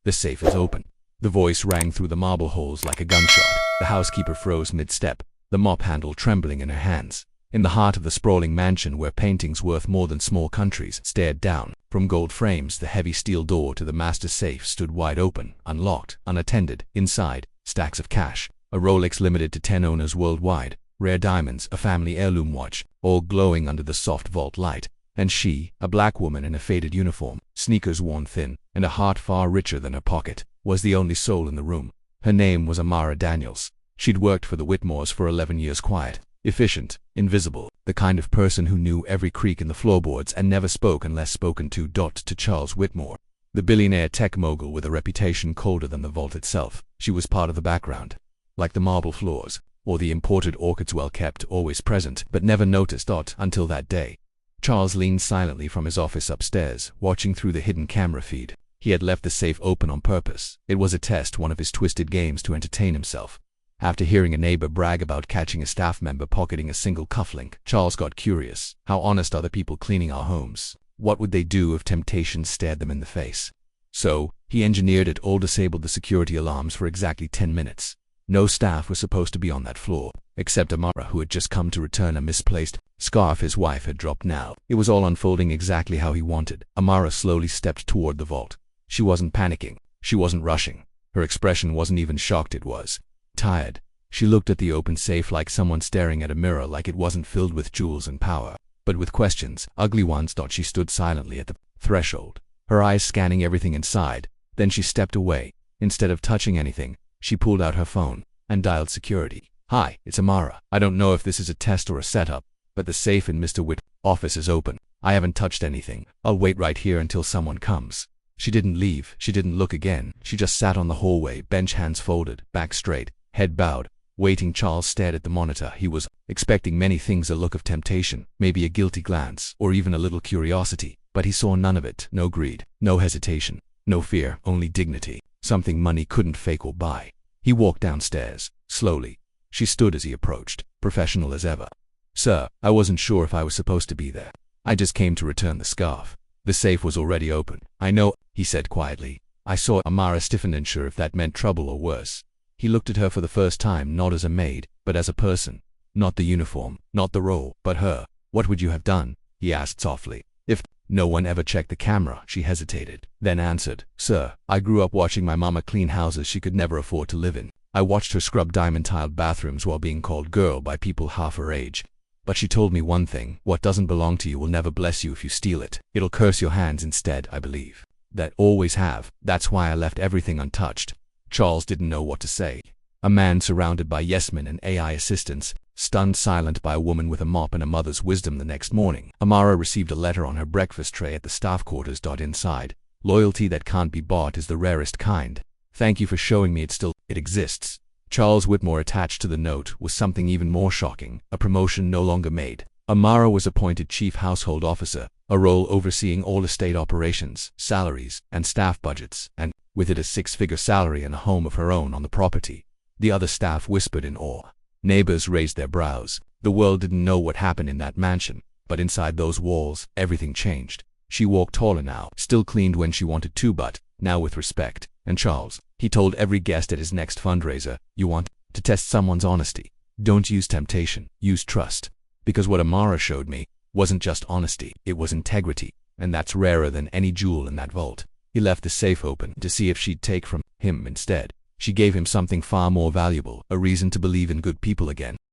The safe is open. The voice rang through the marble holes like a gunshot. The housekeeper froze mid-step, the mop handle trembling in her hands. In the heart of the sprawling mansion where paintings worth more than small countries stared down, from gold frames the heavy steel door to the master safe stood wide open, unlocked, unattended. Inside, stacks of cash, a Rolex limited to 10 owners worldwide, rare diamonds, a family heirloom watch, all glowing under the soft vault light. And she, a black woman in a faded uniform, sneakers worn thin, and a heart far richer than her pocket, was the only soul in the room. Her name was Amara Daniels. She'd worked for the Whitmores for 11 years, quiet, efficient, invisible, the kind of person who knew every creak in the floorboards and never spoke unless spoken to. To Charles Whitmore, the billionaire tech mogul with a reputation colder than the vault itself, she was part of the background. Like the marble floors, or the imported orchids, well kept, always present, but never noticed. Until that day. Charles leaned silently from his office upstairs, watching through the hidden camera feed. He had left the safe open on purpose. It was a test, one of his twisted games to entertain himself. After hearing a neighbor brag about catching a staff member pocketing a single cufflink, Charles got curious. How honest are the people cleaning our homes? What would they do if temptation stared them in the face? So, he engineered it all, disabled the security alarms for exactly 10 minutes. No staff was supposed to be on that floor, except Amara, who had just come to return a misplaced scarf his wife had dropped. Now, it was all unfolding exactly how he wanted. Amara slowly stepped toward the vault. She wasn't panicking. She wasn't rushing. Her expression wasn't even shocked, it was tired. She looked at the open safe like someone staring at a mirror, like it wasn't filled with jewels and power, but with questions, ugly ones. She stood silently at the threshold, her eyes scanning everything inside. Then she stepped away. Instead of touching anything, she pulled out her phone and dialed security. "Hi, it's Amara. I don't know if this is a test or a setup, but the safe in Mr. Whit's office is open. I haven't touched anything. I'll wait right here until someone comes." She didn't leave. She didn't look again. She just sat on the hallway, bench, hands folded, back straight, head bowed, waiting. Charles stared at the monitor. He was expecting many things, a look of temptation, maybe a guilty glance, or even a little curiosity, but he saw none of it. No greed, no hesitation, no fear, only dignity, something money couldn't fake or buy. He walked downstairs, slowly. She stood as he approached, professional as ever. "Sir, I wasn't sure if I was supposed to be there. I just came to return the scarf." The safe was already open. "I know," he said quietly. "I saw." Amara stiffened, unsure if that meant trouble or worse. He looked at her for the first time, not as a maid, but as a person. Not the uniform, not the role, but her. "What would you have done?" he asked softly. "If no one ever checked the camera." She hesitated, then answered, "Sir, I grew up watching my mama clean houses she could never afford to live in. I watched her scrub diamond-tiled bathrooms while being called girl by people half her age. But she told me one thing: what doesn't belong to you will never bless you if you steal it. It'll curse your hands instead, I believe. That always have. That's why I left everything untouched." Charles didn't know what to say. A man surrounded by yes-men and AI assistants, stunned silent by a woman with a mop and a mother's wisdom. The next morning, Amara received a letter on her breakfast tray at the staff quarters. Inside, "Loyalty that can't be bought is the rarest kind. Thank you for showing me it exists." Charles Whitmore. Attached to the note was something even more shocking, a promotion no longer made. Amara was appointed chief household officer, a role overseeing all estate operations, salaries, and staff budgets, and with it a 6-figure salary and a home of her own on the property. The other staff whispered in awe. Neighbors raised their brows. The world didn't know what happened in that mansion, but inside those walls, everything changed. She walked taller now, still cleaned when she wanted to, but now with respect. And Charles, he told every guest at his next fundraiser, "You want to test someone's honesty? Don't use temptation, use trust." Because what Amara showed me wasn't just honesty, it was integrity, and that's rarer than any jewel in that vault. He left the safe open to see if she'd take from him instead. She gave him something far more valuable, a reason to believe in good people again.